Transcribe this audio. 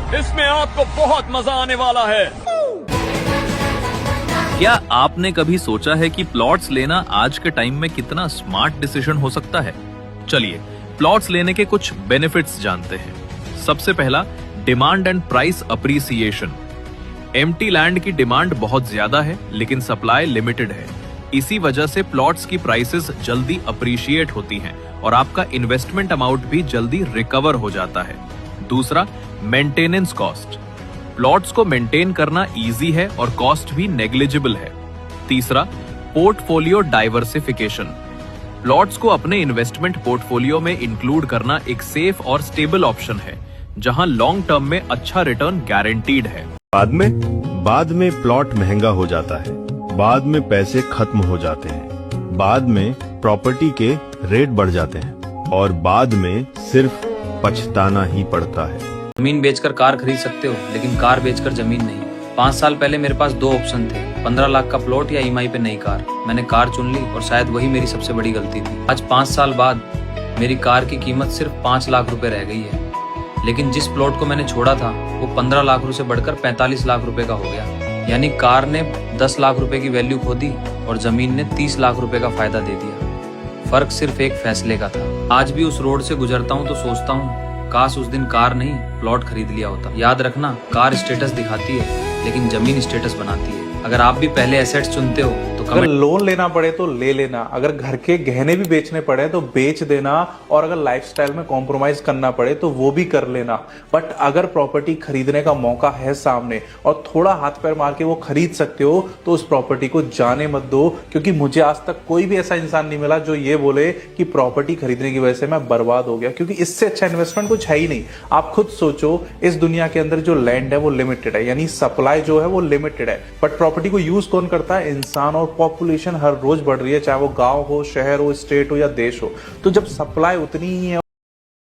इसमें आपको बहुत मजा आने वाला है। क्या आपने कभी सोचा है कि प्लॉट्स लेना आज के टाइम में कितना स्मार्ट डिसीजन हो सकता है? चलिए प्लॉट्स लेने के कुछ बेनिफिट्स जानते हैं। सबसे पहला, demand and price appreciation. Empty land की डिमांड बहुत ज्यादा है लेकिन सप्लाई लिमिटेड है। इसी वजह से प्लॉट्स की प्राइसेस जल्दी अप्रिशिएट होती हैं और आपका इन्वेस्टमेंट अमाउंट भी जल्दी रिकवर हो जाता है। दूसरा, मेंटेनेंस कॉस्ट। प्लॉट्स को मेंटेन करना इजी है और कॉस्ट भी नेग्लिजिबल है। तीसरा, पोर्टफोलियो डाइवर्सिफिकेशन। प्लॉट्स को अपने इन्वेस्टमेंट पोर्टफोलियो में इंक्लूड करना एक सेफ और स्टेबल ऑप्शन है, जहां लॉन्ग टर्म में अच्छा रिटर्न गारंटीड है। बाद में प्लॉट महंगा हो जाता है, बाद में पैसे खत्म हो जाते हैं, बाद में प्रॉपर्टी के रेट बढ़ जाते हैं और बाद में सिर्फ पछताना ही पड़ता है। जमीन बेचकर कार खरीद सकते हो लेकिन कार बेचकर जमीन नहीं। 5 साल पहले मेरे पास 2 ऑप्शन थे, 15 लाख का प्लॉट या ईएमआई पे नई कार। मैंने कार चुन ली और शायद वही मेरी सबसे बड़ी गलती थी। आज 5 साल बाद मेरी कार की कीमत सिर्फ 5 लाख रुपए रह गई है, लेकिन जिस प्लॉट को मैंने छोड़ा था वो 15 लाख रुपए से बढ़कर 45 लाख रुपए का हो गया। यानी कार ने 10 लाख रुपए की वैल्यू खो दी और जमीन ने 30 लाख रुपए का फायदा दे दिया। फर्क सिर्फ एक फैसले का था। आज भी उस रोड से गुजरता हूँ तो सोचता हूँ काश उस दिन कार नहीं प्लॉट खरीद लिया होता। याद रखना, कार स्टेटस दिखाती है लेकिन जमीन स्टेटस बनाती है। अगर आप भी पहले एसेट्स चुनते हो तो अगर लोन लेना पड़े तो ले लेना, अगर घर के गहने भी बेचने पड़े तो बेच देना, और अगर लाइफस्टाइल में कॉम्प्रोमाइज करना पड़े तो वो भी कर लेना। बट अगर प्रॉपर्टी खरीदने का मौका है सामने और थोड़ा हाथ पैर मार के वो खरीद सकते हो तो उस प्रॉपर्टी को जाने मत दो, क्योंकि मुझे आज तक कोई भी ऐसा इंसान नहीं मिला जो ये बोले कि प्रॉपर्टी खरीदने की वजह से मैं बर्बाद हो गया, क्योंकि इससे अच्छा इन्वेस्टमेंट कुछ है ही नहीं। आप खुद सोचो, इस दुनिया के अंदर जो लैंड है वो लिमिटेड है, यानी सप्लाई जो है वो लिमिटेड है, बट प्रॉपर्टी को यूज कौन करता है? इंसान। और पॉपुलेशन हर रोज बढ़ रही है, चाहे वो गांव हो, शहर हो, स्टेट हो या देश हो। तो जब सप्लाई उतनी ही है